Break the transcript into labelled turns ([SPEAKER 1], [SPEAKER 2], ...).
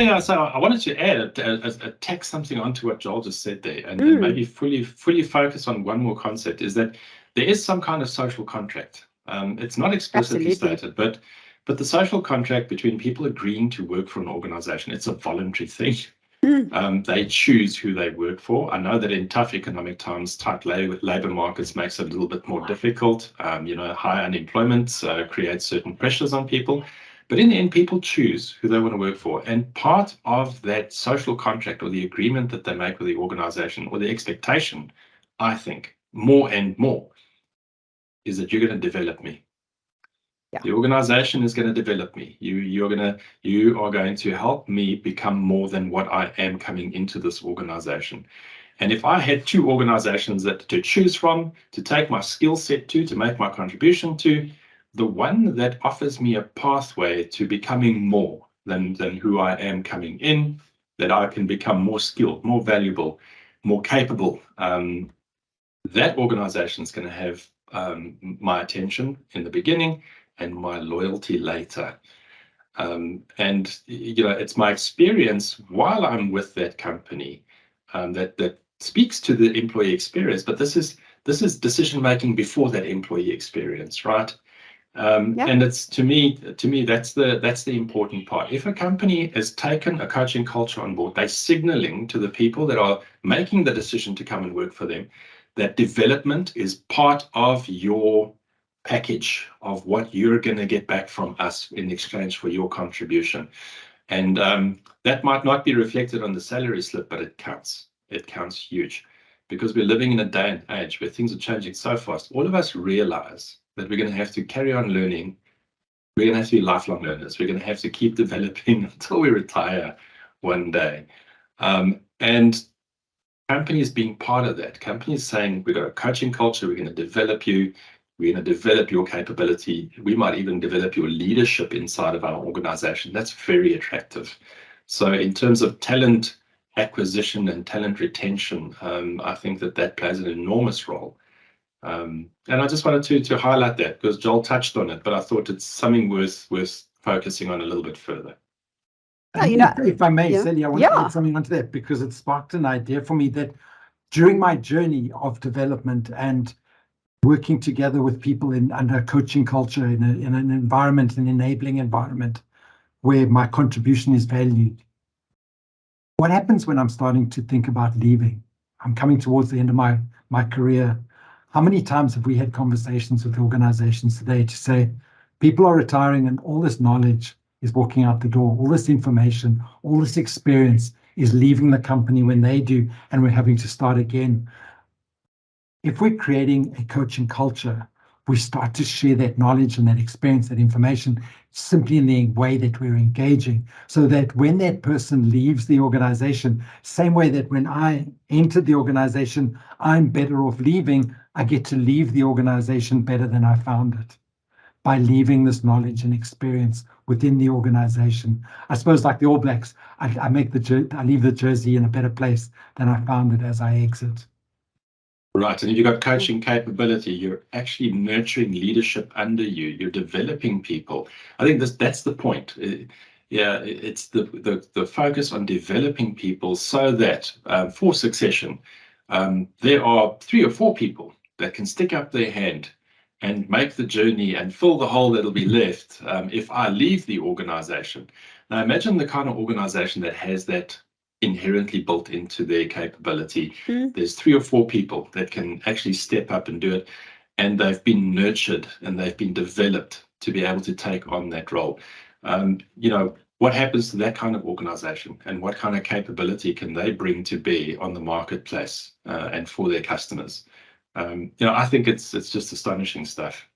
[SPEAKER 1] Yeah. So I wanted to add, tack something onto what Joel just said there, and maybe fully focus on one more concept, is that there is some kind of social contract. It's not explicitly stated, but the social contract between people agreeing to work for an organization, it's a voluntary thing. They choose who they work for. I know that in tough economic times, tight labor markets makes it a little bit more difficult. High unemployment creates certain pressures on people. But in the end, people choose who they want to work for. And part of that social contract, or the agreement that they make with the organization, or the expectation, I think, more and more, is that you're going to develop me. Yeah. The organization is going to develop me. You are going to help me become more than what I am coming into this organization. And if I had two organizations to choose from, to take my skill set to make my contribution to, the one that offers me a pathway to becoming more than who I am coming in, that I can become more skilled, more valuable, more capable, that organization is going to have my attention in the beginning and my loyalty later. And it's my experience while I'm with that company that speaks to the employee experience. But this is decision making before that employee experience, right? And it's to me that's the important part. If a company has taken a coaching culture on board, they're signaling to the people that are making the decision to come and work for them that development is part of your package of what you're going to get back from us in exchange for your contribution. And that might not be reflected on the salary slip, but it counts. It counts huge, because we're living in a day and age where things are changing so fast. All of us realize that we're going to have to carry on learning. We're going to have to be lifelong learners. We're going to have to keep developing until we retire one day. And companies being part of that, companies saying, we've got a coaching culture, we're going to develop you, we're going to develop your capability, we might even develop your leadership inside of our organization. That's very attractive. So in terms of talent acquisition and talent retention, I think that plays an enormous role. And I just wanted to highlight that, because Joel touched on it, but I thought it's something worth focusing on a little bit further.
[SPEAKER 2] If I may, Sally, I want to add something onto that, because it sparked an idea for me that during my journey of development and working together with people under a coaching culture, in an environment, an enabling environment where my contribution is valued, what happens when I'm starting to think about leaving? I'm coming towards the end of my career. How many times have we had conversations with organizations today to say, people are retiring and all this knowledge is walking out the door, all this information, all this experience is leaving the company when they do, and we're having to start again. If we're creating a coaching culture, we start to share that knowledge and that experience, that information, simply in the way that we're engaging, so that when that person leaves the organization, same way that when I entered the organization, I'm better off leaving, I get to leave the organization better than I found it, by leaving this knowledge and experience within the organization. I suppose, like the All Blacks, I leave the jersey in a better place than I found it as I exit.
[SPEAKER 1] Right, and if you've got coaching capability, you're actually nurturing leadership under you. You're developing people. I think that's the point. It's the focus on developing people, so that for succession, there are 3 or 4 people that can stick up their hand and make the journey and fill the hole that'll be left if I leave the organization. Now imagine the kind of organization that has that inherently built into their capability. There's 3 or 4 people that can actually step up and do it, and they've been nurtured and they've been developed to be able to take on that role. What happens to that kind of organization, and what kind of capability can they bring to bear on the marketplace and for their customers? I think it's just astonishing stuff.